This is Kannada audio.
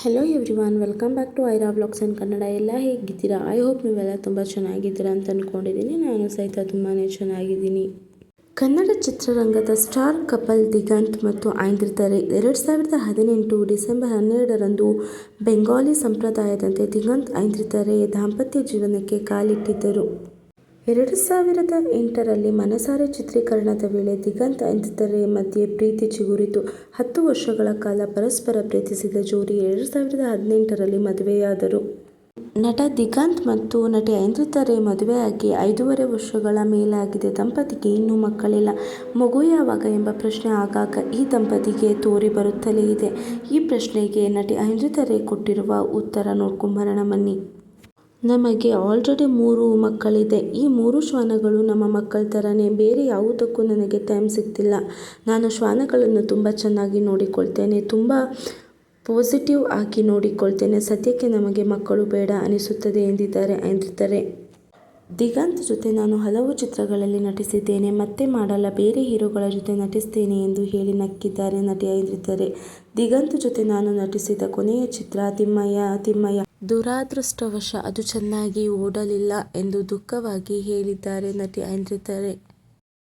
Hello everyone, welcome back to Aira vlogs in Kannada. ಎಲ್ಲ ಹೇಗಿದ್ದೀರಾ? ಐ ಹೋಪ್ ನೀವೆಲ್ಲ ತುಂಬ ಚೆನ್ನಾಗಿದ್ದೀರಾ ಅಂತ ಅಂದ್ಕೊಂಡಿದ್ದೀನಿ. ನಾನು ಸಹಿತ ತುಂಬಾ ಚೆನ್ನಾಗಿದ್ದೀನಿ. ಕನ್ನಡ ಚಿತ್ರರಂಗದ ಸ್ಟಾರ್ ಕಪಲ್ ದಿಗಂತ್ ಮತ್ತು ಐಂದ್ರಿತಾ ರೈ 2018 ಡಿಸೆಂಬರ್ 12ರಂದು ಬೆಂಗಾಲಿ ಸಂಪ್ರದಾಯದಂತೆ ದಿಗಂತ್ ಐಂದ್ರಿತಾ ರೈ ದಾಂಪತ್ಯ ಜೀವನಕ್ಕೆ ಕಾಲಿಟ್ಟಿದ್ದರು. 2008ರಲ್ಲಿ ಮನಸಾರೆ ಚಿತ್ರೀಕರಣದ ವೇಳೆ ದಿಗಂತ್ ಐಂದ್ರಿತಾ ರೈ ಮಧ್ಯೆ ಪ್ರೀತಿ ಚಿಗುರಿತು. 10 ವರ್ಷಗಳ ಕಾಲ ಪರಸ್ಪರ ಪ್ರೀತಿಸಿದ ಜೋಡಿ 2018ರಲ್ಲಿ ಮದುವೆಯಾದರು. ನಟ ದಿಗಂತ್ ಮತ್ತು ನಟಿ ಐಂದ್ರಿತಾ ರೈ ಮದುವೆಯಾಗಿ 5.5 ವರ್ಷಗಳ ಮೇಲಾಗಿದೆ. ದಂಪತಿಗೆ ಇನ್ನೂ ಮಕ್ಕಳಿಲ್ಲ. ಮಗು ಯಾವಾಗ ಎಂಬ ಪ್ರಶ್ನೆ ಆಗಾಗ ಈ ದಂಪತಿಗೆ ತೋರಿ ಬರುತ್ತಲೇ ಇದೆ. ಈ ಪ್ರಶ್ನೆಗೆ ನಟಿ ಐಂದ್ರಿತಾ ರೈ ಕೊಟ್ಟಿರುವ ಉತ್ತರ ನೋಡ್ಕೊಂಬರೋಣ ಬನ್ನಿ. ನಮಗೆ ಆಲ್ರೆಡಿ 3 ಮಕ್ಕಳಿದೆ. ಈ 3 ಶ್ವಾನಗಳು ನಮ್ಮ ಮಕ್ಕಳ ಥರನೇ. ಬೇರೆ ಯಾವುದಕ್ಕೂ ನನಗೆ ಟೈಮ್ ಸಿಗ್ತಿಲ್ಲ. ನಾನು ಶ್ವಾನಗಳನ್ನು ತುಂಬ ಚೆನ್ನಾಗಿ ನೋಡಿಕೊಳ್ತೇನೆ. ತುಂಬ ಪಾಸಿಟಿವ್ ಆಗಿ ನೋಡಿಕೊಳ್ತೇನೆ. ಸದ್ಯಕ್ಕೆ ನಮಗೆ ಮಕ್ಕಳು ಬೇಡ ಅನಿಸುತ್ತದೆ ಎಂದಿದ್ದಾರೆ ಐಂದ್ರಿತಾ ರೈ. ದಿಗಂತ್ ಜೊತೆ ನಾನು ಹಲವು ಚಿತ್ರಗಳಲ್ಲಿ ನಟಿಸಿದ್ದೇನೆ. ಮತ್ತೆ ಮಾಡಲ್ಲ, ಬೇರೆ ಹೀರೋಗಳ ಜೊತೆ ನಟಿಸ್ತೇನೆ ಎಂದು ಹೇಳಿ ನಕ್ಕಿದ್ದಾರೆ ನಟಿ ಐಂದ್ರಿತಾ ರೈ. ದಿಗಂತ್ ಜೊತೆ ನಾನು ನಟಿಸಿದ ಕೊನೆಯ ಚಿತ್ರ ತಿಮ್ಮಯ್ಯ. ದುರಾದೃಷ್ಟವಶ ಅದು ಚೆನ್ನಾಗಿ ಓಡಲಿಲ್ಲ ಎಂದು ದುಃಖವಾಗಿ ಹೇಳಿದ್ದಾರೆ ನಟಿ ಐಂದ್ರಿತಾ ರೈ.